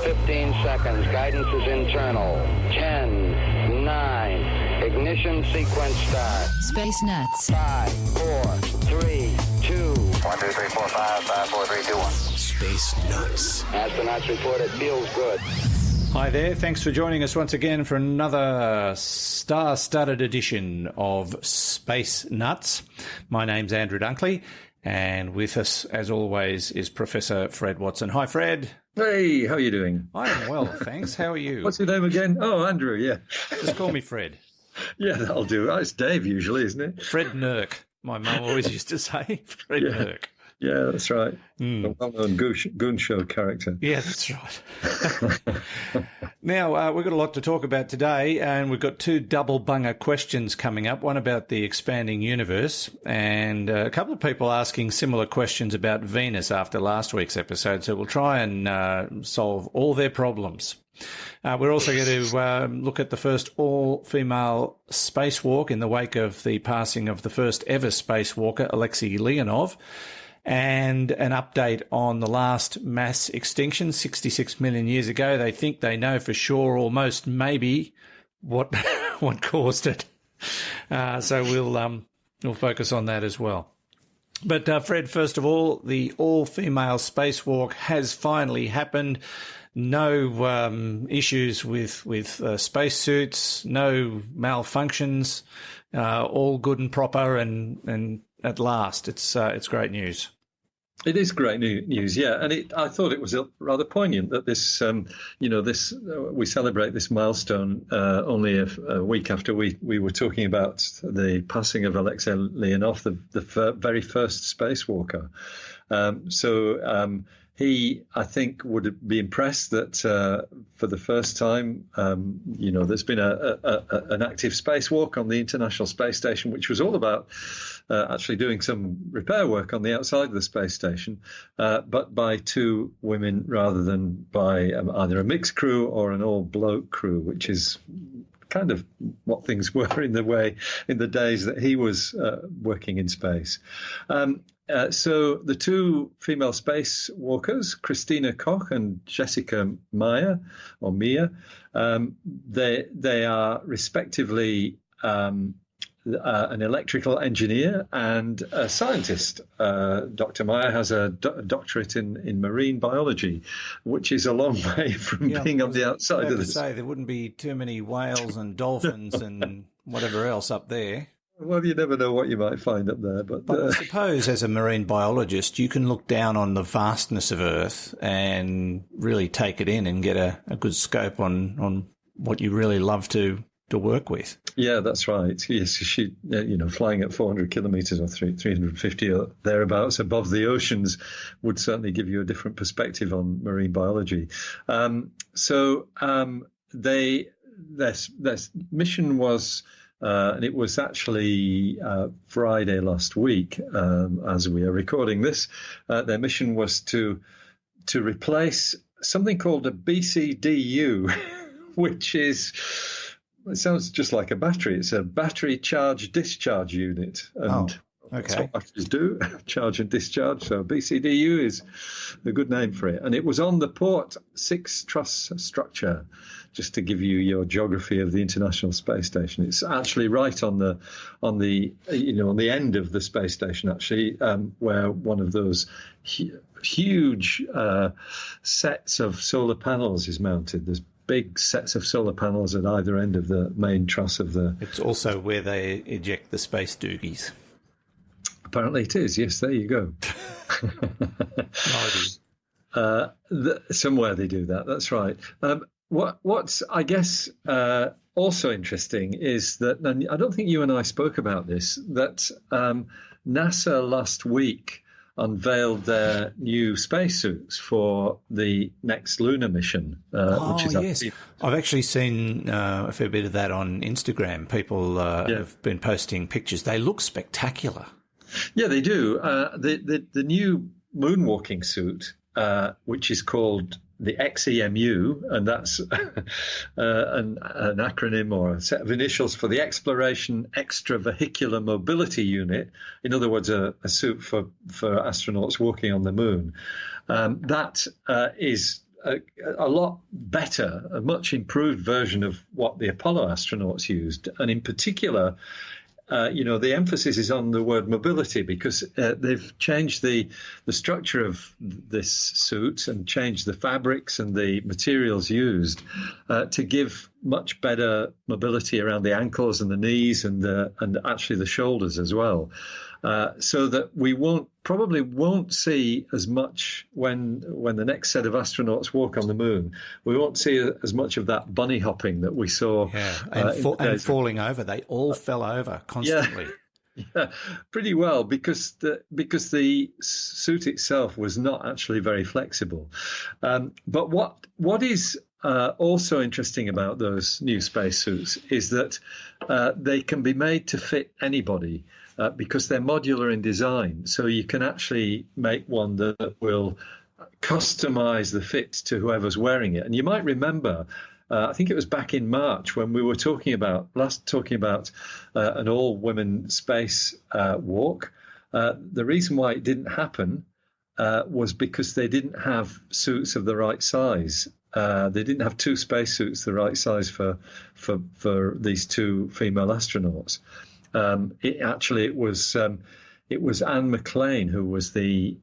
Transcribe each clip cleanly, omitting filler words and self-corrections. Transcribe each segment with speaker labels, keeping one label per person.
Speaker 1: 15 seconds. Guidance is internal. 10, 9. Ignition sequence start.
Speaker 2: Space Nuts.
Speaker 1: 5, 4, 3, 2. 1, 2, 3, 4, 5, 5, 4, 3, 2, 1.
Speaker 3: Space Nuts.
Speaker 1: Astronauts report it feels good.
Speaker 4: Hi there, thanks for joining us once again for another star-studded edition of Space Nuts. My name's Andrew Dunkley, and with us, as always, is Professor Fred Watson. Hi, Fred.
Speaker 5: Hey, how are you doing?
Speaker 4: I am well, thanks. How are you?
Speaker 5: What's your name again? Oh, Andrew, yeah.
Speaker 4: Just call me Fred.
Speaker 5: Yeah, that'll do. Oh, it's Dave usually, isn't it?
Speaker 4: Fred Nurk. My mum always used to say Fred Nurk.
Speaker 5: Yeah, that's right. A well-known goon show character.
Speaker 4: Yeah, that's right. Now, we've got a lot to talk about today, and we've got two double bunger questions coming up, one about the expanding universe, and a couple of people asking similar questions about Venus after last week's episode, so we'll try and solve all their problems. We're also going to look at the first all-female spacewalk in the wake of the passing of the first ever spacewalker, Alexei Leonov, and an update on the last mass extinction 66 million years ago. They think they know for sure, almost maybe, what caused it. So we'll focus on that as well. But Fred, first of all, the all-female spacewalk has finally happened. No issues with spacesuits, no malfunctions, all good and proper, and at last, it's great news.
Speaker 5: It is great news, yeah, and I thought it was rather poignant that this, we celebrate this milestone only a week after we were talking about the passing of Alexei Leonov, the very first spacewalker. He, I think, would be impressed that for the first time, there's been an active spacewalk on the International Space Station, which was all about actually doing some repair work on the outside of the space station, but by two women rather than by either a mixed crew or an all-bloke crew, which is kind of what things were in the days that he was working in space. So the two female spacewalkers, Christina Koch and Jessica Mia, they are respectively an electrical engineer and a scientist. Dr. Mia has a doctorate in marine biology, which is a long way from being on the outside of this.
Speaker 4: There wouldn't be too many whales and dolphins and whatever else up there.
Speaker 5: Well, you never know what you might find up there. But
Speaker 4: I suppose as a marine biologist, you can look down on the vastness of Earth and really take it in and get a good scope on what you really love to work with.
Speaker 5: Yeah, that's right. Yes, she, flying at 400 kilometres or 350 or thereabouts above the oceans would certainly give you a different perspective on marine biology. Their mission was... and it was actually Friday last week, as we are recording this. Their mission was to replace something called a BCDU, which it sounds just like a battery. It's a battery charge discharge unit. And that's what batteries do, charge and discharge. So BCDU is a good name for it. And it was on the Port 6 truss structure, just to give you your geography of the International Space Station. It's actually right on the end of the space station, actually, where one of those huge sets of solar panels is mounted. There's big sets of solar panels at either end of the main truss of the...
Speaker 4: It's also where they eject the space doogies.
Speaker 5: Apparently it is, yes, there you go. Somewhere they do that, that's right. What's, I guess, also interesting is that, and I don't think you and I spoke about this, that NASA last week unveiled their new spacesuits for the next lunar mission. Which is
Speaker 4: yes. I've actually seen a fair bit of that on Instagram. People have been posting pictures. They look spectacular.
Speaker 5: Yeah, they do. The new moonwalking suit, which is called the XEMU, and that's an acronym or a set of initials for the Exploration Extravehicular Mobility Unit. In other words, a suit for astronauts walking on the moon. That is a lot better, a much improved version of what the Apollo astronauts used. And in particular, the emphasis is on the word mobility, because they've changed the structure of this suit and changed the fabrics and the materials used to give much better mobility around the ankles and the knees and actually the shoulders as well. So that we probably won't see as much when the next set of astronauts walk on the moon. We won't see as much of that bunny hopping that we saw.
Speaker 4: Yeah, and falling over. They all fell over constantly.
Speaker 5: Yeah, pretty well, because the suit itself was not actually very flexible. But what is also interesting about those new spacesuits is that they can be made to fit anybody. Because they're modular in design, so you can actually make one that will customize the fit to whoever's wearing it. And you might remember, I think it was back in March when we were talking about an all-women space walk. The reason why it didn't happen was because they didn't have suits of the right size. They didn't have two spacesuits the right size for these two female astronauts. It was Anne McLean who was the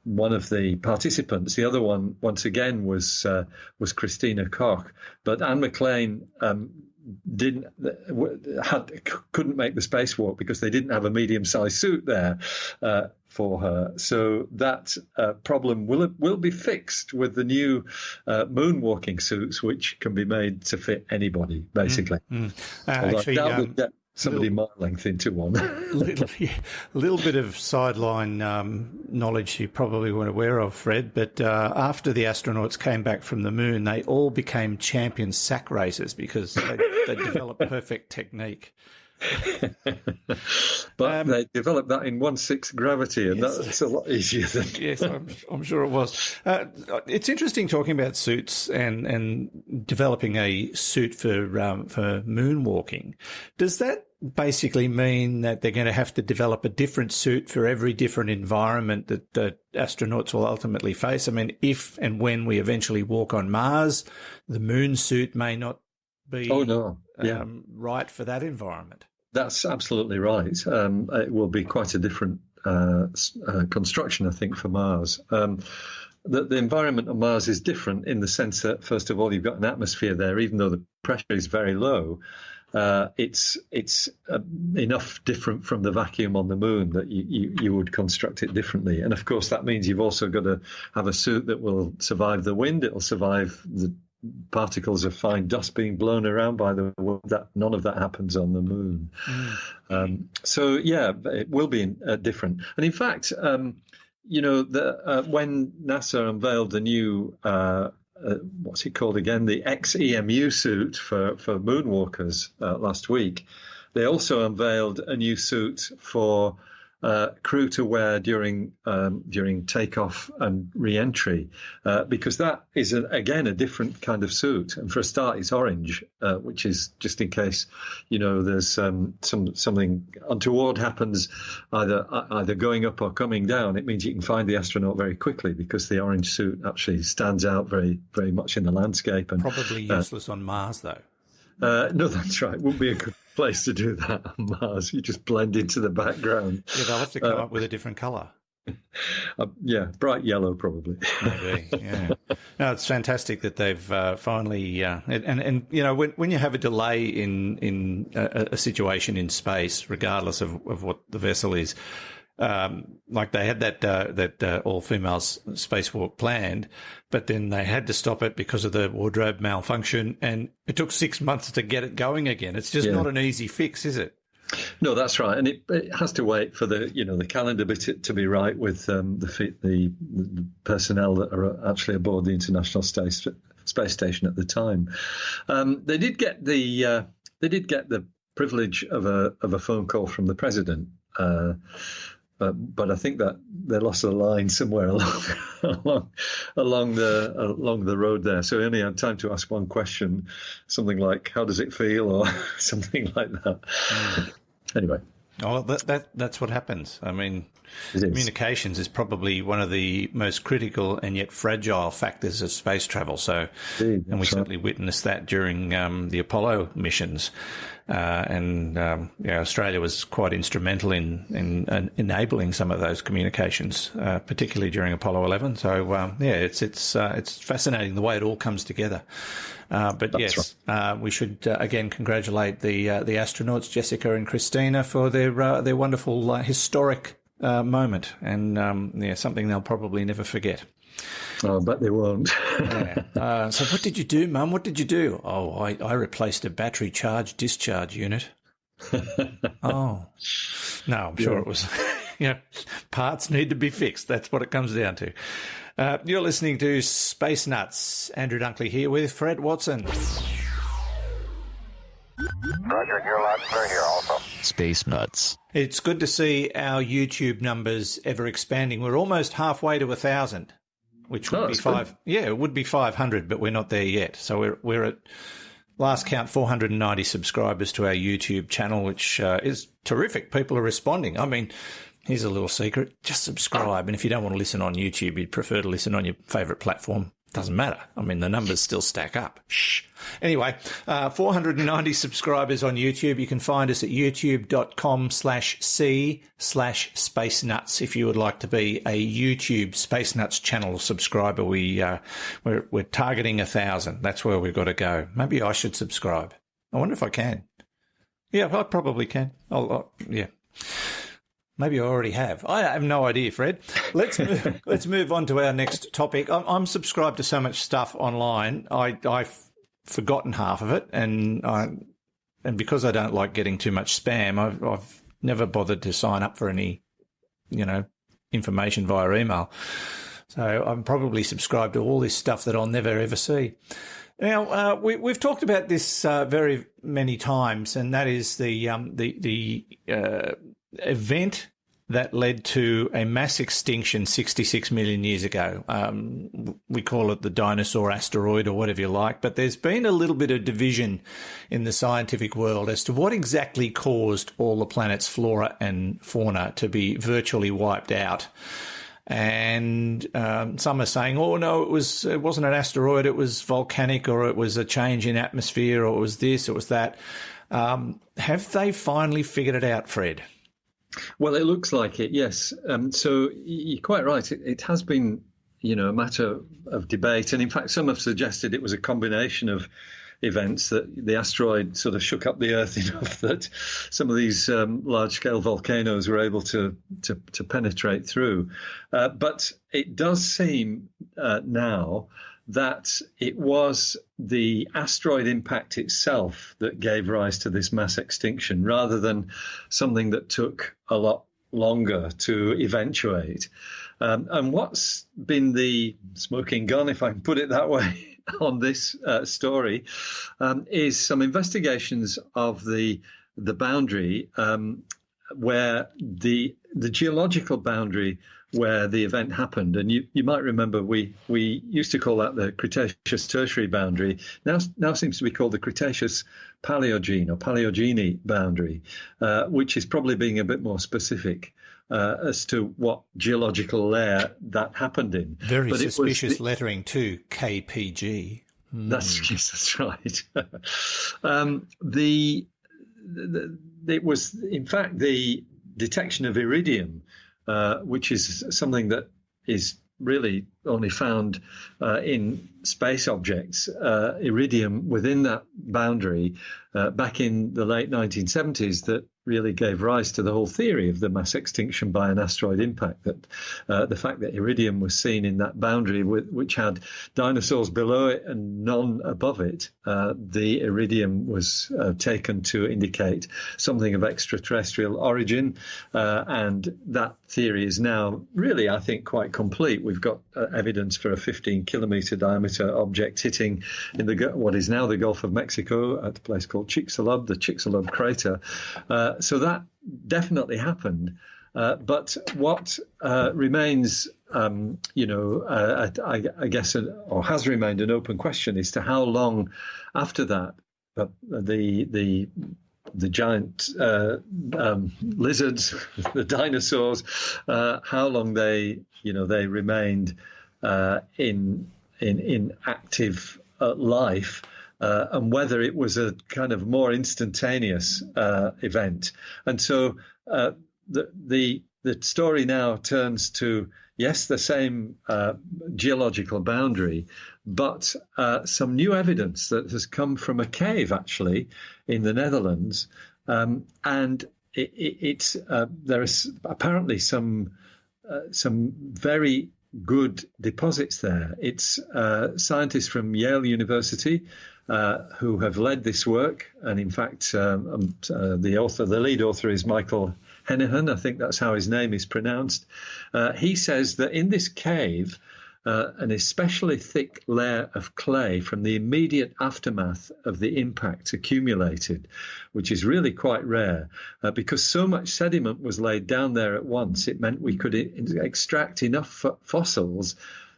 Speaker 5: one of the participants. The other one, once again, was Christina Koch. But Anne McLean couldn't make the spacewalk because they didn't have a medium-sized suit there for her. So that problem will be fixed with the new moonwalking suits, which can be made to fit anybody, basically.
Speaker 4: Actually,
Speaker 5: that would get somebody my length into one.
Speaker 4: little bit of sideline knowledge you probably weren't aware of, Fred, but after the astronauts came back from the moon, they all became champion sack racers because they developed perfect technique.
Speaker 5: But they developed that in 1/6 gravity, and
Speaker 4: yes.
Speaker 5: That's a lot easier than.
Speaker 4: Yes, I'm sure it was. It's interesting talking about suits and developing a suit for moonwalking. Does that basically mean that they're going to have to develop a different suit for every different environment that the astronauts will ultimately face? I mean, if and when we eventually walk on Mars, the moon suit may not be right for that environment.
Speaker 5: That's absolutely right. It will be quite a different construction, I think, for Mars. The environment on Mars is different in the sense that, first of all, you've got an atmosphere there, even though the pressure is very low. It's enough different from the vacuum on the moon that you would construct it differently. And of course, that means you've also got to have a suit that will survive the wind. It will survive the particles of fine dust being blown around by the wind. That none of that happens on the moon. So yeah, it will be different. And in fact, when NASA unveiled the new what's it called again? The XEMU suit for moonwalkers last week. They also unveiled a new suit for crew to wear during takeoff and re-entry, because that is again a different kind of suit. And for a start, it's orange, which is just in case there's something untoward happens, either going up or coming down. It means you can find the astronaut very quickly because the orange suit actually stands out very, very much in the landscape. And
Speaker 4: probably useless on Mars, though.
Speaker 5: No, that's right. Wouldn't be a good place to do that on Mars. You just blend into the background.
Speaker 4: Yeah, they'll have to come up with a different colour.
Speaker 5: Yeah, bright yellow probably.
Speaker 4: Maybe, yeah. No, it's fantastic that they've finally and when you have a delay in a situation in space, regardless of what the vessel is. Like they had that all-female spacewalk planned, but then they had to stop it because of the wardrobe malfunction, and it took 6 months to get it going again. It's just not an easy fix, is it?
Speaker 5: No, that's right, and it has to wait for the calendar bit to be right with the personnel that are actually aboard the International Space Station at the time. They did get the privilege of a phone call from the president. But I think that they lost a line somewhere along the road there. So he only had time to ask one question, something like, "How does it feel?" or something like that. Anyway.
Speaker 4: Oh, that's what happens. I mean,
Speaker 5: It is.
Speaker 4: communications is probably one of the most critical and yet fragile factors of space travel. So,
Speaker 5: Indeed,
Speaker 4: and we
Speaker 5: that's right.
Speaker 4: certainly witnessed that during the Apollo missions. Australia was quite instrumental in enabling some of those communications, particularly during Apollo 11. So, it's fascinating the way it all comes together. But
Speaker 5: That's
Speaker 4: yes, we should again congratulate the astronauts Jessica and Christina for their wonderful historic moment, and something they'll probably never forget.
Speaker 5: Oh, I bet they won't.
Speaker 4: Yeah. So what did you do, Mum? What did you do? Oh, I replaced a battery charge discharge unit. Oh, no, I'm sure it was, parts need to be fixed. That's what it comes down to. You're listening to Space Nuts. Andrew Dunkley here with Fred Watson.
Speaker 1: Roger, you're loud and clear here also.
Speaker 2: Space Nuts.
Speaker 4: It's good to see our YouTube numbers ever expanding. We're almost halfway to 1,000, which would be
Speaker 5: good.
Speaker 4: it would be 500, but we're not there yet. So we're at last count 490 subscribers to our YouTube channel, which is terrific. People are responding. I mean, here's a little secret. Just subscribe. And if you don't want to listen on YouTube, you'd prefer to listen on your favourite platform, doesn't matter. I mean, the numbers still stack up. Shh. Anyway, 490 subscribers on YouTube. You can find us at youtube.com/c/Space Nuts if you would like to be a YouTube Space Nuts channel subscriber. We're targeting 1,000. That's where we've got to go. Maybe I should subscribe. I wonder if I can. Yeah, I probably can. Yeah. Maybe I already have. I have no idea, Fred. Let's move on to our next topic. I'm subscribed to so much stuff online. I've forgotten half of it, and because I don't like getting too much spam, I've never bothered to sign up for any, information via email. So I'm probably subscribed to all this stuff that I'll never ever see. Now we've talked about this very many times, and that is the event that led to a mass extinction 66 million years ago. We call it the dinosaur asteroid or whatever you like, but there's been a little bit of division in the scientific world as to what exactly caused all the planet's flora and fauna to be virtually wiped out. And some are saying, oh, no, it wasn't an asteroid, it was volcanic, or it was a change in atmosphere, or it was this, it was that. Have they finally figured it out, Fred?
Speaker 5: Well, it looks like it, yes. So you're quite right. It has been, a matter of debate. And in fact, some have suggested it was a combination of events, that the asteroid sort of shook up the Earth enough that some of these large-scale volcanoes were able to penetrate through. But it does seem now that it was the asteroid impact itself that gave rise to this mass extinction, rather than something that took a lot longer to eventuate. And what's been the smoking gun, if I can put it that way, on this story is some investigations of the boundary where the geological boundary where the event happened. And you might remember we used to call that the Cretaceous Tertiary boundary. Now seems to be called the Cretaceous Paleogene or Paleogene boundary, which is probably being a bit more specific as to what geological layer that happened in.
Speaker 4: Very suspicious lettering too, KPG.
Speaker 5: That's right. It was, in fact, the detection of iridium, which is something that is really only found in space objects, iridium within that boundary back in the late 1970s, that really gave rise to the whole theory of the mass extinction by an asteroid impact, that the fact that iridium was seen in that boundary, which had dinosaurs below it and none above it, the iridium was taken to indicate something of extraterrestrial origin, and that theory is now really, I think, quite complete. We've got evidence for a 15-kilometer diameter object hitting in what is now the Gulf of Mexico at a place called Chicxulub, the Chicxulub crater. So that definitely happened. But what remains, I guess, or has remained an open question as to how long after that the the giant lizards, the dinosaurs, how long they remained in active life, and whether it was a kind of more instantaneous event. And so the story now turns to, yes, the same geological boundary, but some new evidence that has come from a cave, actually, in the Netherlands. And it's there is apparently some very good deposits there. It's scientists from Yale University who have led this work. And in fact, the lead author is Michael Hennihan. I think that's how his name is pronounced. He says that in this cave, an especially thick layer of clay from the immediate aftermath of the impact accumulated, which is really quite rare, because so much sediment was laid down there at once. It meant we could extract enough fossils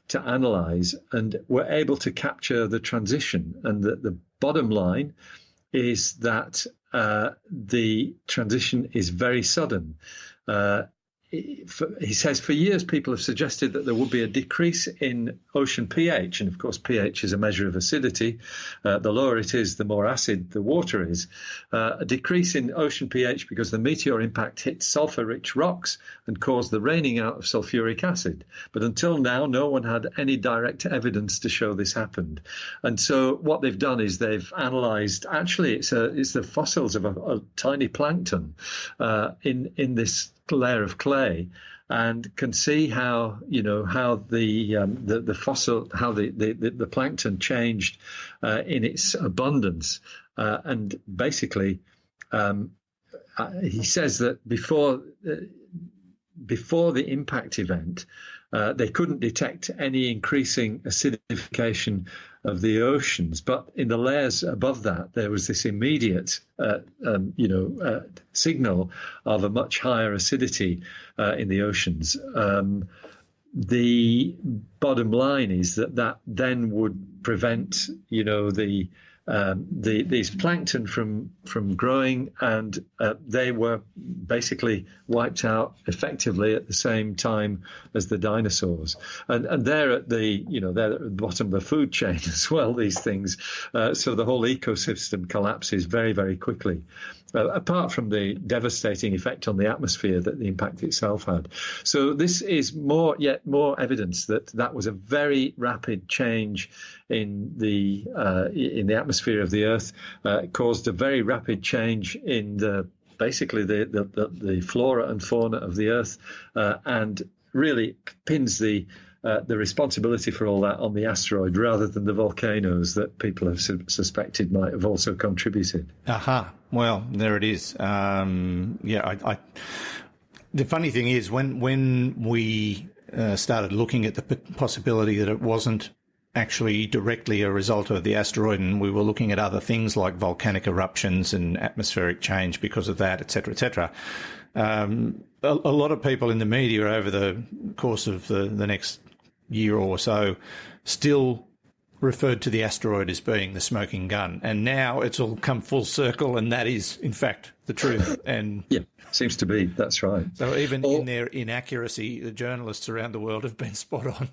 Speaker 5: to analyze, and were able to capture the transition. And the bottom line is that the transition is very sudden. He says for years people have suggested that there would be a decrease in ocean pH, and of course pH is a measure of acidity. The lower it is, the more acid the water is. A decrease in ocean pH because the meteor impact hit sulfur-rich rocks and caused the raining out of sulfuric acid. But until now, no one had any direct evidence to show this happened. And so what they've done is they've analysed. Actually, it's the fossils of a tiny plankton in this layer of clay, and can see how the fossil, how the plankton changed in its abundance, and basically he says that before the impact event, they couldn't detect any increasing acidification of the oceans, but in the layers above that, there was this immediate, signal of a much higher acidity in the oceans. The bottom line is that then would prevent, these plankton from growing, and they were basically wiped out effectively at the same time as the dinosaurs. And they're at the bottom of the food chain as well, these things. So the whole ecosystem collapses very, very quickly. Apart from the devastating effect on the atmosphere that the impact itself had. So this is yet more evidence that was a very rapid change in the atmosphere of the Earth. It caused a very rapid change in basically the flora and fauna of the Earth, and really pins the responsibility for all that on the asteroid rather than the volcanoes that people have suspected might have also contributed.
Speaker 4: Aha. Well, there it is. The funny thing is when we started looking at the possibility that it wasn't actually directly a result of the asteroid, and we were looking at other things like volcanic eruptions and atmospheric change because of that, et cetera, a lot of people in the media over the course of the next year or so still referred to the asteroid as being the smoking gun, and now it's all come full circle, and that is in fact the truth. And
Speaker 5: yeah, seems to be, that's right.
Speaker 4: So even in their inaccuracy, the journalists around the world have been spot on.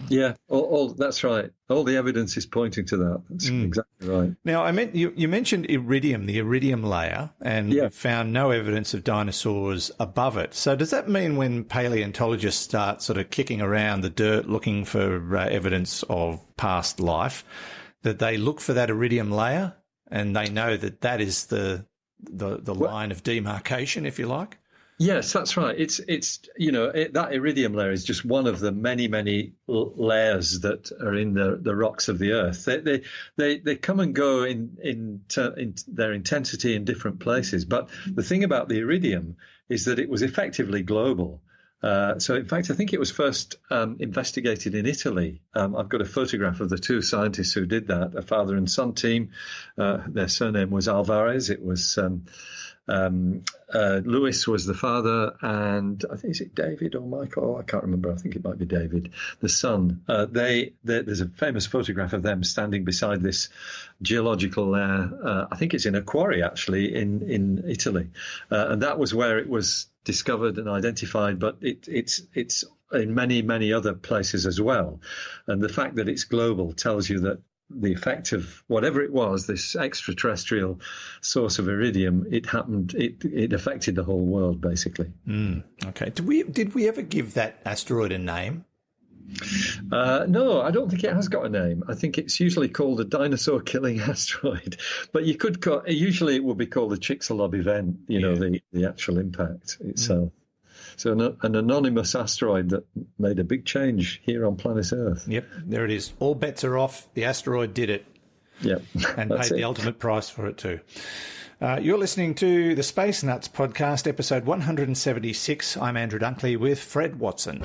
Speaker 5: Yeah, that's right. All the evidence is pointing to that. That's exactly right.
Speaker 4: Now, you mentioned Iridium, the Iridium layer, and found no evidence of dinosaurs above it. So does that mean when paleontologists start sort of kicking around the dirt looking for evidence of past life, that they look for that Iridium layer and they know that is the line of demarcation, if you like?
Speaker 5: Yes, that's right. It's that Iridium layer is just one of the many layers that are in the rocks of the Earth. They come and go in their intensity in different places. But the thing about the Iridium is that it was effectively global. So, in fact, I think it was first investigated in Italy. I've got a photograph of the two scientists who did that, a father and son team. Their surname was Alvarez. It was Lewis was the father, and I think, is it David or Michael? I can't remember. I think it might be David, the son. There's a famous photograph of them standing beside this geological layer. I think it's in a quarry, actually, in Italy. And that was where it was discovered and identified, but it's in many, many other places as well. And the fact that it's global tells you that the effect of whatever it was, this extraterrestrial source of iridium, it affected the whole world, basically.
Speaker 4: Okay. Did we ever give that asteroid a name?
Speaker 5: No, I don't think it has got a name. I think it's usually called a dinosaur-killing asteroid. But you could usually it would be called the Chicxulub event, you know, the actual impact itself. So an anonymous asteroid that made a big change here on planet Earth.
Speaker 4: Yep, there it is. All bets are off. The asteroid did it.
Speaker 5: Yep.
Speaker 4: And paid the ultimate price for it too. You're listening to the Space Nuts podcast, episode 176. I'm Andrew Dunkley with Fred Watson.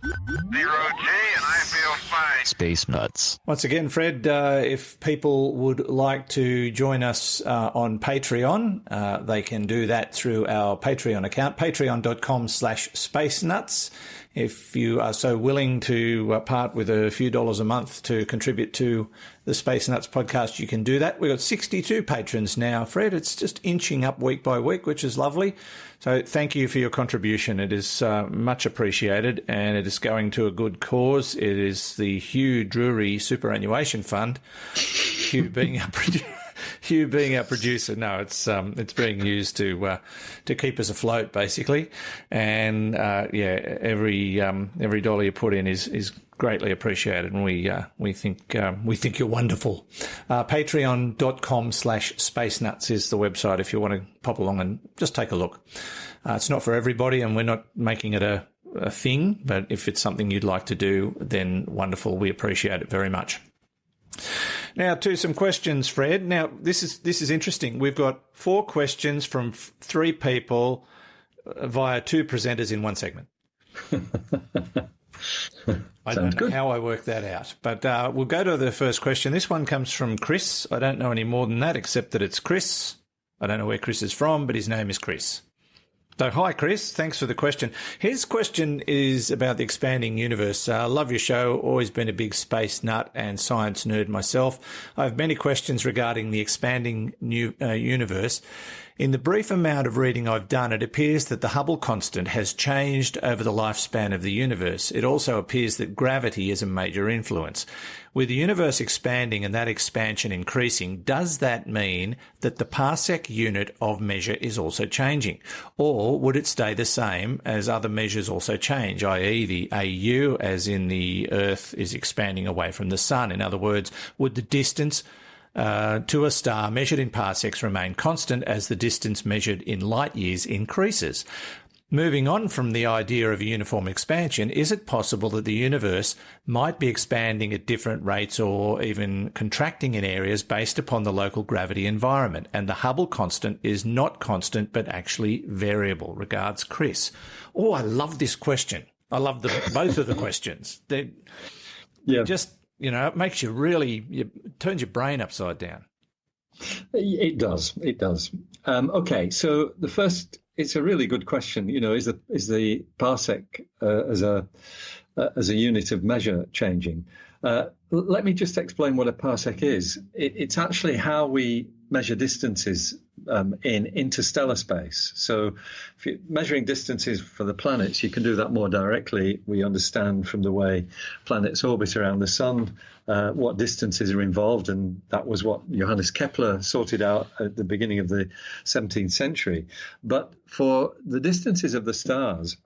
Speaker 2: 0G, and I feel fine.
Speaker 3: Space Nuts.
Speaker 4: Once again, Fred, if people would like to join us on Patreon, they can do that through our Patreon account, patreon.com/spacenuts. If you are so willing to part with a few dollars a month to contribute to the Space Nuts podcast, you can do that. We've got 62 patrons now, Fred. It's just inching up week by week, which is lovely. So thank you for your contribution. It is much appreciated, and it is going to a good cause. It is the Hugh Drury Superannuation Fund. Hugh being our producer. No, it's being used to keep us afloat, basically. And every dollar you put in is greatly appreciated, and we think you're wonderful. Patreon.com/spacenuts is the website if you want to pop along and just take a look. It's not for everybody, and we're not making it a thing, but if it's something you'd like to do, then wonderful. We appreciate it very much. Now to some questions, Fred. Now this is interesting. We've got 4 questions from 3 people via 2 presenters in one segment. I don't know how I worked that out, but we'll go to the first question. This one comes from Chris. I don't know any more than that, except that it's Chris. I don't know where Chris is from, but his name is Chris. So hi, Chris. Thanks for the question. His question is about the expanding universe. Love your show. Always been a big space nut and science nerd myself. I have many questions regarding the expanding universe. In the brief amount of reading I've done, it appears that the Hubble constant has changed over the lifespan of the universe. It also appears that gravity is a major influence. With the universe expanding and that expansion increasing, does that mean that the parsec unit of measure is also changing? Or would it stay the same as other measures also change, i.e. the AU, as in the Earth is expanding away from the Sun? In other words, would the distance to a star measured in parsecs remain constant as the distance measured in light years increases? Moving on from the idea of a uniform expansion, is it possible that the universe might be expanding at different rates or even contracting in areas based upon the local gravity environment, and the Hubble constant is not constant but actually variable? Regards, Chris. Oh, I love this question. I love both of the questions. Just, it makes you it turns your brain upside down.
Speaker 5: It does. Okay, so the first, it's a really good question. Is the parsec as a unit of measure changing? Let me just explain what a parsec is. It's actually how we measure distances in interstellar space. So if you're measuring distances for the planets, you can do that more directly. We understand from the way planets orbit around the sun what distances are involved, and that was what Johannes Kepler sorted out at the beginning of the 17th century. But for the distances of the stars,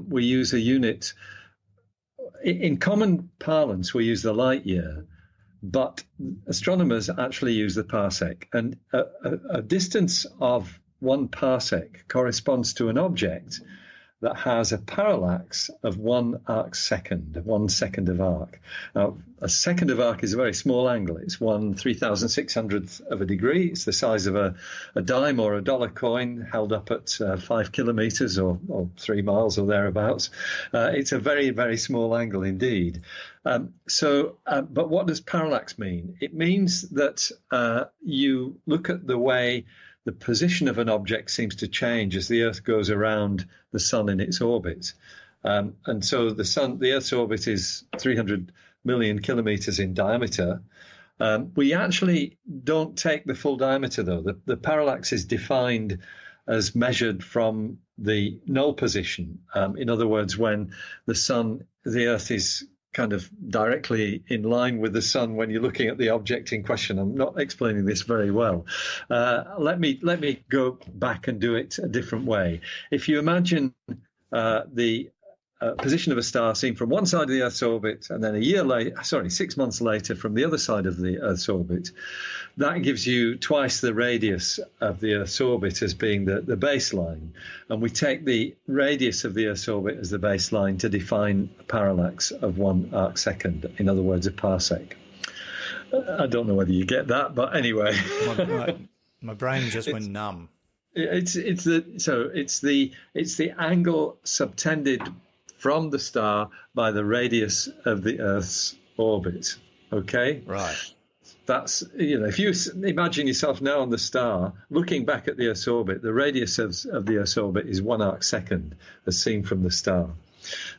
Speaker 5: we use a unit. In common parlance, we use the light year, but astronomers actually use the parsec. And a distance of 1 parsec corresponds to an object that has a parallax of 1 arc second, 1 second of arc. Now, a second of arc is a very small angle. It's 1/3600th of a degree. It's the size of a dime or a dollar coin held up at 5 kilometers or 3 miles or thereabouts. It's a very, very small angle indeed. But what does parallax mean? It means that you look at the way the position of an object seems to change as the Earth goes around the Sun in its orbit. And so the Earth's orbit is 300 million kilometers in diameter. We actually don't take the full diameter, though. The parallax is defined as measured from the null position. In other words, when the Earth is kind of directly in line with the Sun when you're looking at the object in question. I'm not explaining this very well. Let me go back and do it a different way. If you imagine the position of a star seen from one side of the Earth's orbit, and then 6 months later from the other side of the Earth's orbit, that gives you twice the radius of the Earth's orbit as being the baseline. And we take the radius of the Earth's orbit as the baseline to define a parallax of 1 arc second, in other words, a parsec. I don't know whether you get that, but anyway.
Speaker 4: My brain just went numb.
Speaker 5: It's the angle subtended from the star by the radius of the Earth's orbit. Okay?
Speaker 4: Right.
Speaker 5: That's, if you imagine yourself now on the star, looking back at the Earth's orbit, the radius of the Earth's orbit is 1 arc second, as seen from the star.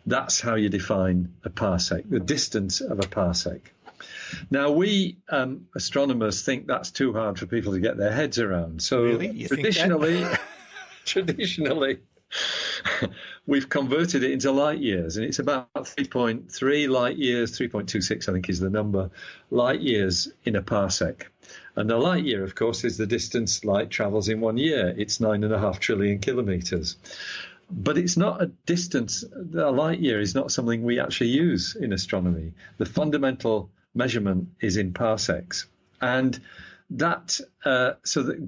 Speaker 5: That's how you define a parsec, the distance of a parsec. Now, we astronomers think that's too hard for people to get their heads around. So
Speaker 4: really?
Speaker 5: traditionally, we've converted it into light years, and it's about 3.3 light years, 3.26, I think is the number, light years in a parsec. And a light year, of course, is the distance light travels in 1 year. It's 9.5 trillion kilometers. But it's not a distance. A light year is not something we actually use in astronomy. The fundamental measurement is in parsecs. And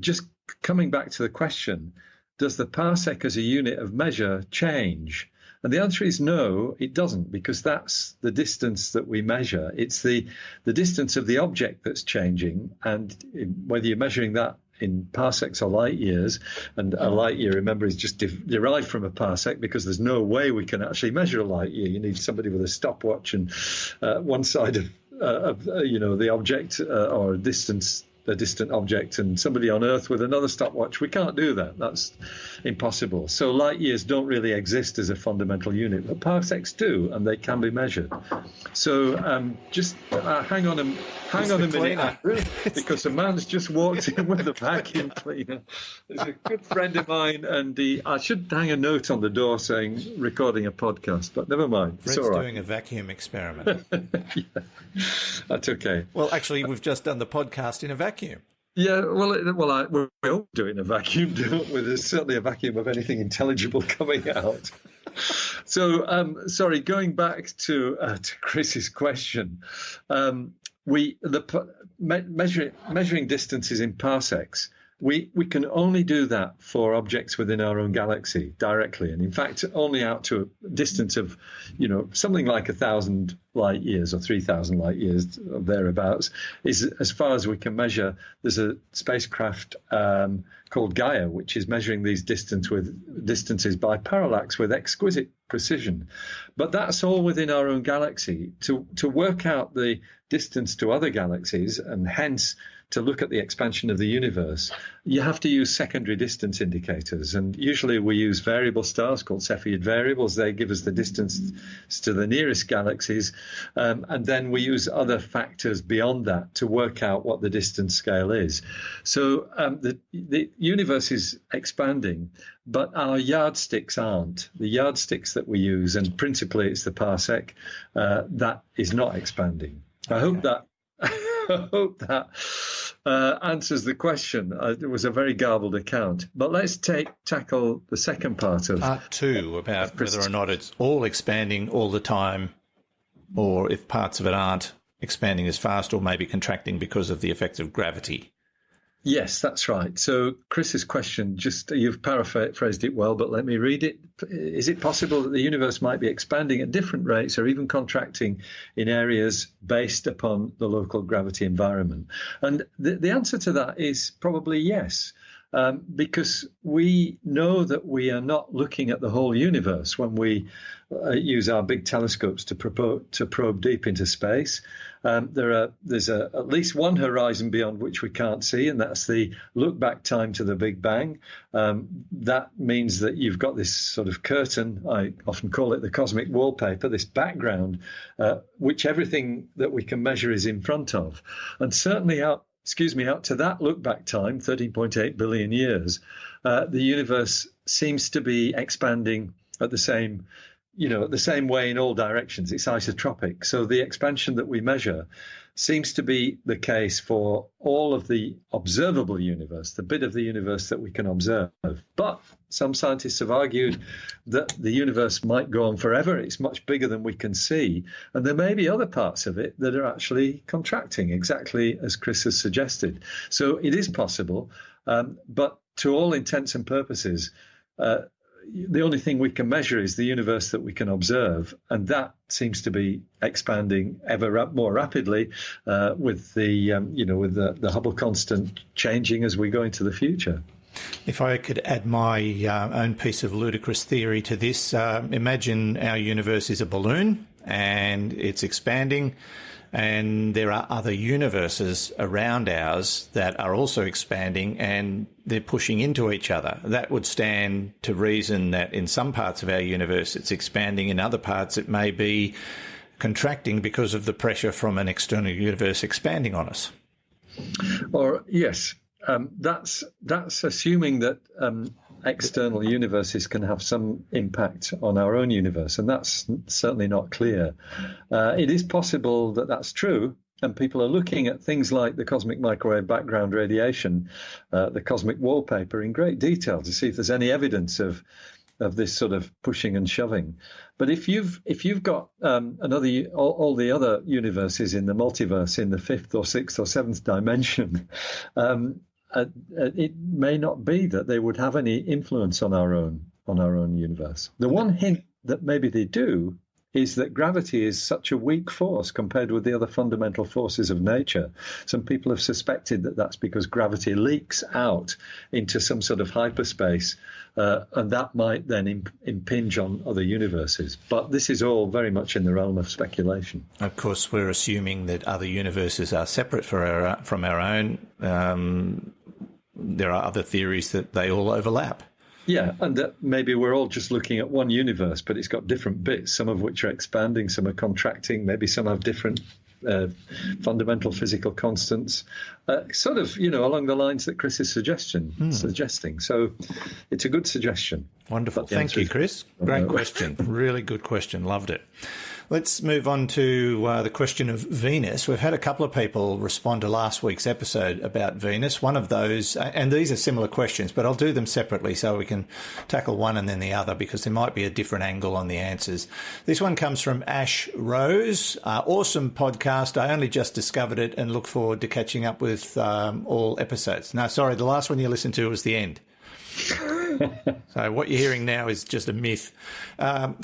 Speaker 5: just coming back to the question, does the parsec as a unit of measure change? And the answer is no, it doesn't, because that's the distance that we measure. It's the distance of the object that's changing, and whether you're measuring that in parsecs or light years, and a light year, remember, is just derived from a parsec, because there's no way we can actually measure a light year. You need somebody with a stopwatch and one side of the object or a distant object, and somebody on Earth with another stopwatch. We can't do that. That's impossible. So light years don't really exist as a fundamental unit, but parsecs do, and they can be measured. So just hang on a minute, because a man's just walked in with a vacuum cleaner. He's a good friend of mine, and I should hang a note on the door saying recording a podcast, but never mind.
Speaker 4: Fred's
Speaker 5: it's all right.
Speaker 4: Doing a vacuum experiment.
Speaker 5: Yeah, that's okay.
Speaker 4: Well, actually, we've just done the podcast in a vacuum.
Speaker 5: Yeah, we all do it in a vacuum, don't we? There's certainly a vacuum of anything intelligible coming out. So, sorry, going back to Chris's question, measuring distances in parsecs, we can only do that for objects within our own galaxy directly, and in fact, only out to a distance of, something like 1,000 light years or 3,000 light years or thereabouts is as far as we can measure. There's a spacecraft called Gaia, which is measuring these distances by parallax with exquisite precision. But that's all within our own galaxy. To work out the distance to other galaxies, and hence to look at the expansion of the universe, you have to use secondary distance indicators. And usually we use variable stars called Cepheid variables. They give us the distance to the nearest galaxies. And then we use other factors beyond that to work out what the distance scale is. So the universe is expanding, but our yardsticks aren't. The yardsticks that we use, and principally it's the parsec, that is not expanding. I hope that answers the question. It was a very garbled account. But let's tackle the second part of
Speaker 4: Part 2, about whether or not it's all expanding all the time, or if parts of it aren't expanding as fast or maybe contracting because of the effects of gravity.
Speaker 5: Yes, that's right. So Chris's question, just you've paraphrased it well, but let me read it. Is it possible that the universe might be expanding at different rates or even contracting in areas based upon the local gravity environment? And the answer to that is probably yes. Because we know that we are not looking at the whole universe when we use our big telescopes to probe deep into space. There's at least one horizon beyond which we can't see, and that's the look-back time to the Big Bang. That means that you've got this sort of curtain, I often call it the cosmic wallpaper, this background, which everything that we can measure is in front of. And certainly out to that look-back time, 13.8 billion years, the universe seems to be expanding at the same way in all directions. It's isotropic. So the expansion that we measure seems to be the case for all of the observable universe, the bit of the universe that we can observe. But some scientists have argued that the universe might go on forever. It's much bigger than we can see. And there may be other parts of it that are actually contracting, exactly as Chris has suggested. So it is possible. But to all intents and purposes, the only thing we can measure is the universe that we can observe, and that seems to be expanding ever more rapidly with the Hubble constant changing as we go into the future.
Speaker 4: If I could add my own piece of ludicrous theory to this, imagine our universe is a balloon and it's expanding, and there are other universes around ours that are also expanding and they're pushing into each other. That would stand to reason that in some parts of our universe it's expanding, in other parts it may be contracting because of the pressure from an external universe expanding on us.
Speaker 5: Or yes, that's assuming that external universes can have some impact on our own universe, and that's certainly not clear. It is possible that that's true, and people are looking at things like the cosmic microwave background radiation, the cosmic wallpaper, in great detail to see if there's any evidence of this sort of pushing and shoving. But if you've got all the other universes in the multiverse in the fifth or sixth or seventh dimension, it may not be that they would have any influence on our own universe. The one hint that maybe they do is that gravity is such a weak force compared with the other fundamental forces of nature. Some people have suspected that that's because gravity leaks out into some sort of hyperspace, and that might then impinge on other universes. But this is all very much in the realm of speculation.
Speaker 4: Of course, we're assuming that other universes are separate from our own. There are other theories that they all overlap.
Speaker 5: Yeah, and that maybe we're all just looking at one universe, but it's got different bits, some of which are expanding, some are contracting, maybe some have different fundamental physical constants, sort of, along the lines that Chris is suggesting. So it's a good suggestion.
Speaker 4: Wonderful. Thank you, Chris. Great question. Really good question. Loved it. Let's move on to the question of Venus. We've had a couple of people respond to last week's episode about Venus. One of those, and these are similar questions, but I'll do them separately so we can tackle one and then the other because there might be a different angle on the answers. This one comes from Ash Rose. Awesome podcast. I only just discovered it and look forward to catching up with all episodes. No, sorry, the last one you listened to was the end. So what you're hearing now is just a myth.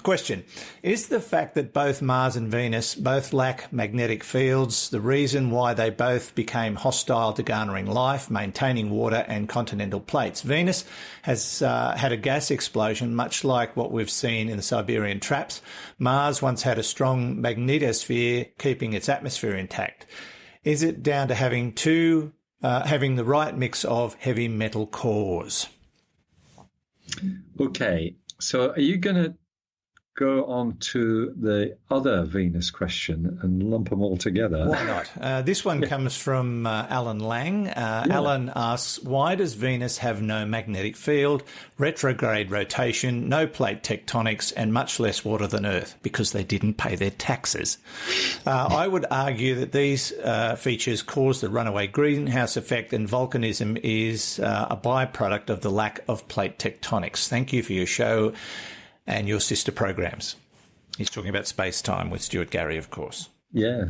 Speaker 4: Question. Is the fact that both Mars and Venus both lack magnetic fields the reason why they both became hostile to garnering life, maintaining water and continental plates? Venus has had a gas explosion, much like what we've seen in the Siberian traps. Mars once had a strong magnetosphere, keeping its atmosphere intact. Is it down to having the right mix of heavy metal cores?
Speaker 5: Okay, so are you going to go on to the other Venus question and lump them all together?
Speaker 4: Why not? This one comes from Alan Lang. Alan asks, why does Venus have no magnetic field, retrograde rotation, no plate tectonics, and much less water than Earth? Because they didn't pay their taxes. I would argue that these features cause the runaway greenhouse effect, and volcanism is a byproduct of the lack of plate tectonics. Thank you for your show and your sister programs. He's talking about space-time with Stuart Gary, of course.
Speaker 5: Yeah.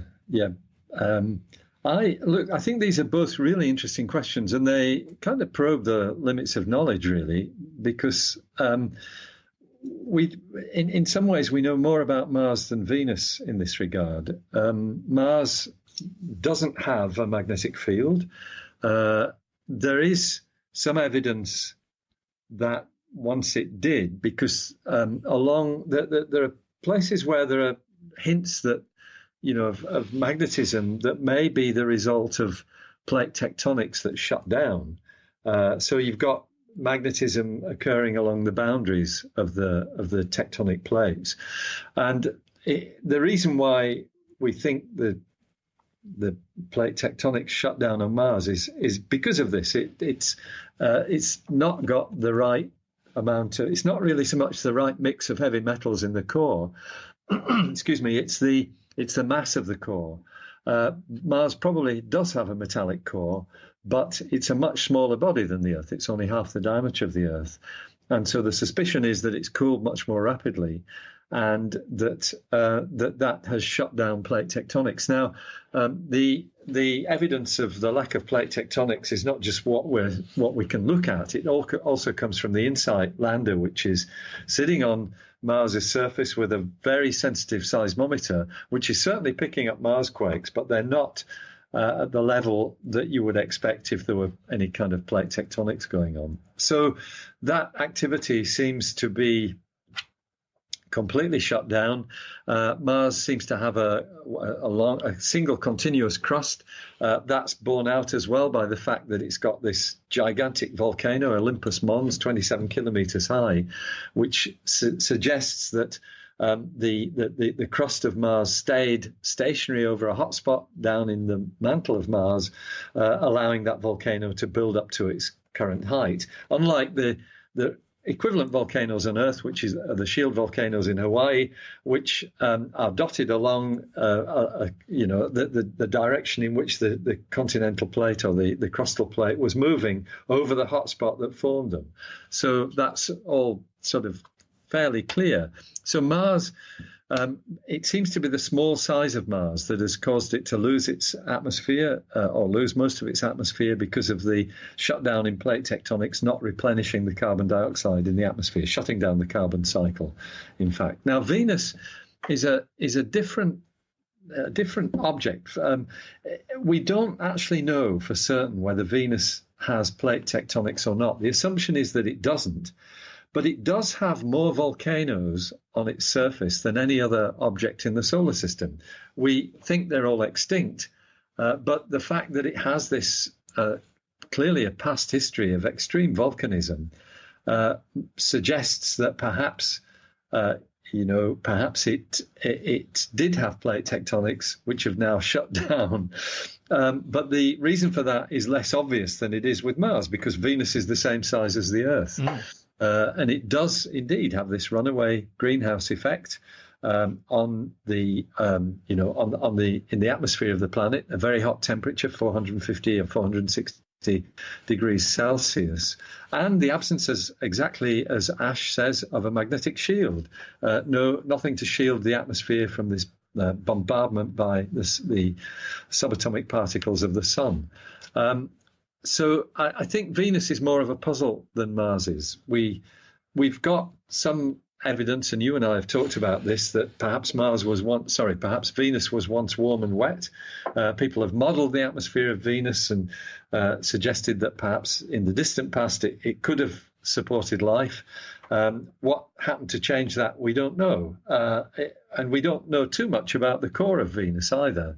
Speaker 5: I think these are both really interesting questions, and they kind of probe the limits of knowledge, really, because in some ways, we know more about Mars than Venus in this regard. Mars doesn't have a magnetic field. There is some evidence that once it did, because there are places where there are hints that of magnetism that may be the result of plate tectonics that shut down. So you've got magnetism occurring along the boundaries of the tectonic plates, and the reason why we think the plate tectonics shut down on Mars is because of this. It's not got the right amount of. It's not really so much the right mix of heavy metals in the core. Excuse me. It's the mass of the core. Mars probably does have a metallic core, but it's a much smaller body than the Earth. It's only half the diameter of the Earth. And so the suspicion is that it's cooled much more rapidly, and that has shut down plate tectonics. Now, the evidence of the lack of plate tectonics is not just what we can look at. It also comes from the InSight lander, which is sitting on Mars's surface with a very sensitive seismometer, which is certainly picking up Mars quakes, but they're not at the level that you would expect if there were any kind of plate tectonics going on. So that activity seems to be completely shut down. Mars seems to have a single continuous crust. That's borne out as well by the fact that it's got this gigantic volcano, Olympus Mons, 27 kilometers high, which suggests that the crust of Mars stayed stationary over a hotspot down in the mantle of Mars, allowing that volcano to build up to its current height. Unlike the equivalent volcanoes on Earth, which is the shield volcanoes in Hawaii, which are dotted along, the direction in which the continental plate or the crustal plate was moving over the hotspot that formed them. So that's all sort of fairly clear. So Mars, it seems to be the small size of Mars that has caused it to lose its atmosphere or lose most of its atmosphere because of the shutdown in plate tectonics, not replenishing the carbon dioxide in the atmosphere, shutting down the carbon cycle, in fact. Now, Venus is a different object. We don't actually know for certain whether Venus has plate tectonics or not. The assumption is that it doesn't. But it does have more volcanoes on its surface than any other object in the solar system. We think they're all extinct, but the fact that it has this clearly a past history of extreme volcanism suggests that perhaps it did have plate tectonics, which have now shut down. But the reason for that is less obvious than it is with Mars, because Venus is the same size as the Earth. And it does indeed have this runaway greenhouse effect on the in the atmosphere of the planet, a very hot temperature, 450 or 460 degrees Celsius, and the absence, exactly as Ash says, of a magnetic shield. Nothing to shield the atmosphere from this bombardment by the subatomic particles of the sun. So I think Venus is more of a puzzle than Mars is. We've got some evidence, and you and I have talked about this, that perhaps perhaps Venus was once warm and wet. People have modelled the atmosphere of Venus and suggested that perhaps in the distant past it could have supported life. What happened to change that, we don't know. And we don't know too much about the core of Venus either.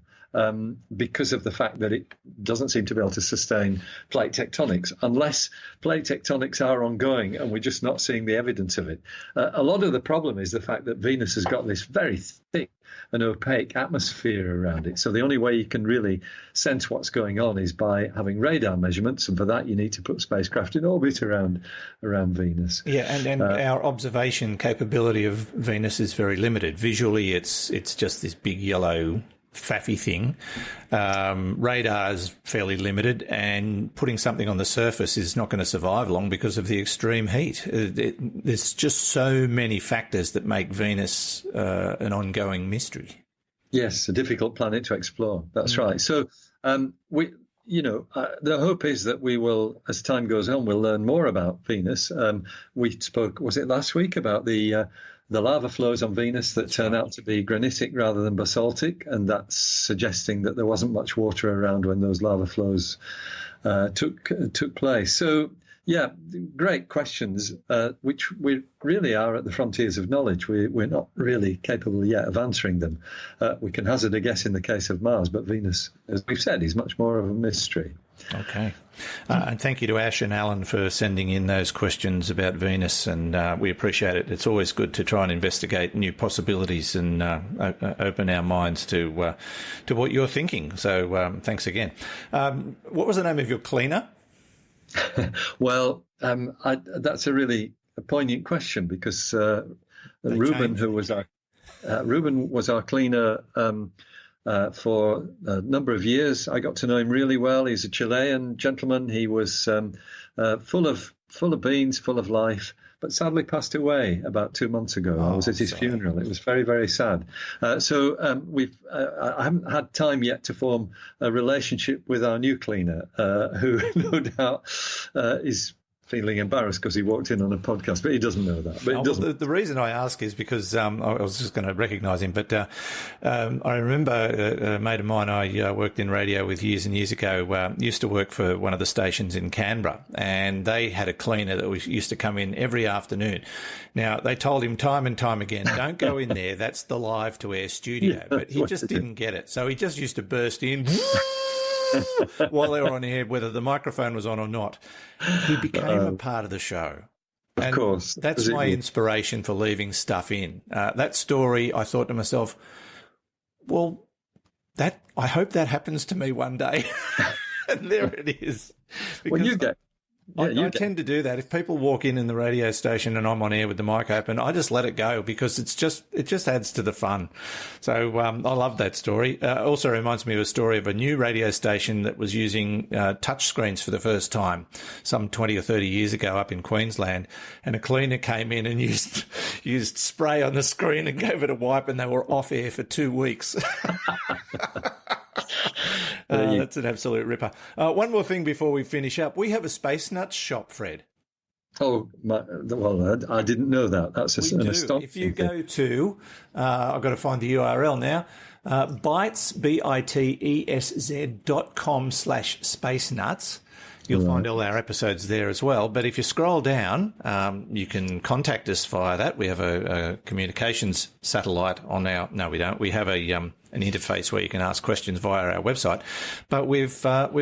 Speaker 5: Because of the fact that it doesn't seem to be able to sustain plate tectonics, unless plate tectonics are ongoing and we're just not seeing the evidence of it. A lot of the problem is the fact that Venus has got this very thick and opaque atmosphere around it. So the only way you can really sense what's going on is by having radar measurements, and for that you need to put spacecraft in orbit around Venus.
Speaker 4: Yeah, and our observation capability of Venus is very limited. Visually, it's just this big yellow faffy thing. Radar is fairly limited, and putting something on the surface is not going to survive long because of the extreme heat. There's just so many factors that make Venus an ongoing mystery.
Speaker 5: Yes, a difficult planet to explore. That's right. So The hope is that we will, as time goes on, we'll learn more about Venus. We spoke, was it last week, about the lava flows on Venus that turn out to be granitic rather than basaltic, and that's suggesting that there wasn't much water around when those lava flows took place. So, yeah, great questions, which we really are at the frontiers of knowledge. We're not really capable yet of answering them. We can hazard a guess in the case of Mars, but Venus, as we've said, is much more of a mystery.
Speaker 4: Okay. And thank you to Ash and Alan for sending in those questions about Venus, and we appreciate it. It's always good to try and investigate new possibilities and open our minds to what you're thinking. So thanks again. What was the name of your cleaner?
Speaker 5: Well, that's a really poignant question, because Ruben, who was our cleaner for a number of years. I got to know him really well. He's a Chilean gentleman. He was full of beans, full of life, but sadly passed away about 2 months ago. I was at his funeral. It was very, very sad. So I haven't had time yet to form a relationship with our new cleaner, who no doubt is feeling embarrassed because he walked in on a podcast, but he doesn't know that. But
Speaker 4: the reason I ask is because I was just going to recognise him, but I remember a mate of mine I worked in radio with years and years ago used to work for one of the stations in Canberra, and they had a cleaner that used to come in every afternoon. Now, they told him time and time again, don't go in there, that's the live to air studio, but he just didn't get it. So he just used to burst in while they were on air, whether the microphone was on or not. He became a part of the show.
Speaker 5: Of course.
Speaker 4: That's my inspiration for leaving stuff in. That story, I thought to myself, well, I hope that happens to me one day. And there it is.
Speaker 5: Well,
Speaker 4: I tend to do that. If people walk in the radio station and I'm on air with the mic open, I just let it go, because it just adds to the fun. So I love that story. Also reminds me of a story of a new radio station that was using touch screens for the first time some 20 or 30 years ago up in Queensland, and a cleaner came in and used spray on the screen and gave it a wipe, and they were off air for 2 weeks. That's an absolute ripper. One more thing before we finish up. We have a Space Nuts shop, Fred.
Speaker 5: Oh, well, I didn't know that. That's an astonishing
Speaker 4: If you go to, I've got to find the URL now, bitesses.com/space nuts. You'll find all our episodes there as well. But if you scroll down, you can contact us via that. We have a communications satellite on our... No, we don't. We have an interface where you can ask questions via our website. But we've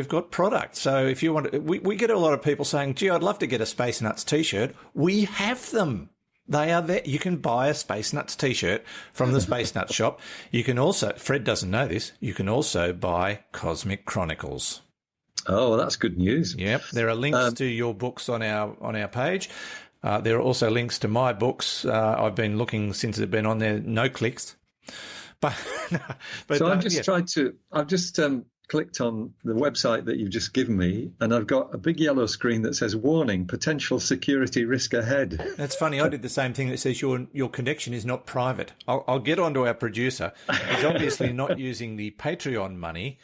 Speaker 4: got products. So if you want... We get a lot of people saying, gee, I'd love to get a Space Nuts T-shirt. We have them. They are there. You can buy a Space Nuts T-shirt from the Space Nuts shop. You can also... Fred doesn't know this. You can also buy Cosmic Chronicles.
Speaker 5: Oh, well, that's good news.
Speaker 4: Yep. There are links to your books on our page. There are also links to my books. I've been looking since they've been on there. No clicks. But
Speaker 5: so I've just clicked on the website that you've just given me, and I've got a big yellow screen that says warning, potential security risk ahead.
Speaker 4: That's funny. I did the same thing that says your connection is not private. I'll get on to our producer. He's obviously not using the Patreon money.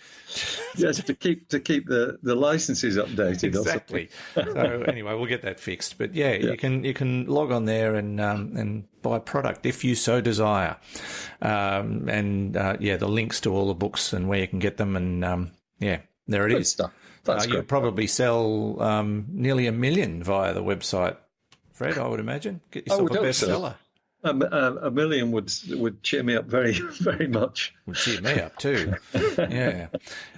Speaker 5: Yes, to keep the licenses updated.
Speaker 4: Exactly. So anyway, we'll get that fixed. But yeah, you can log on there and buy product if you so desire. The links to all the books and where you can get them, and there it is.
Speaker 5: Stuff. That's
Speaker 4: you probably sell nearly 1 million via the website, Fred, I would imagine. Get yourself a bestseller.
Speaker 5: So. 1 million would cheer me up very, very much.
Speaker 4: Would cheer me up too. Yeah.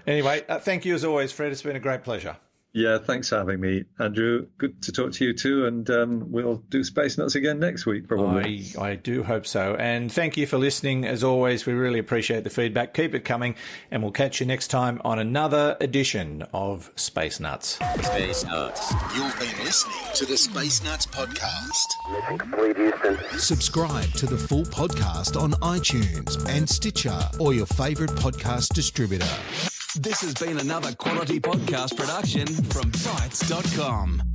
Speaker 4: Anyway, thank you as always, Fred. It's been a great pleasure.
Speaker 5: Yeah, thanks for having me, Andrew. Good to talk to you too, and we'll do Space Nuts again next week, probably.
Speaker 4: I do hope so. And thank you for listening. As always, we really appreciate the feedback. Keep it coming, and we'll catch you next time on another edition of Space Nuts.
Speaker 3: Space Nuts. You've been listening to the Space Nuts podcast.
Speaker 1: Mission complete, Houston.
Speaker 3: Subscribe to the full podcast on iTunes and Stitcher or your favourite podcast distributor. This has been another quality podcast production from Bitesz.com.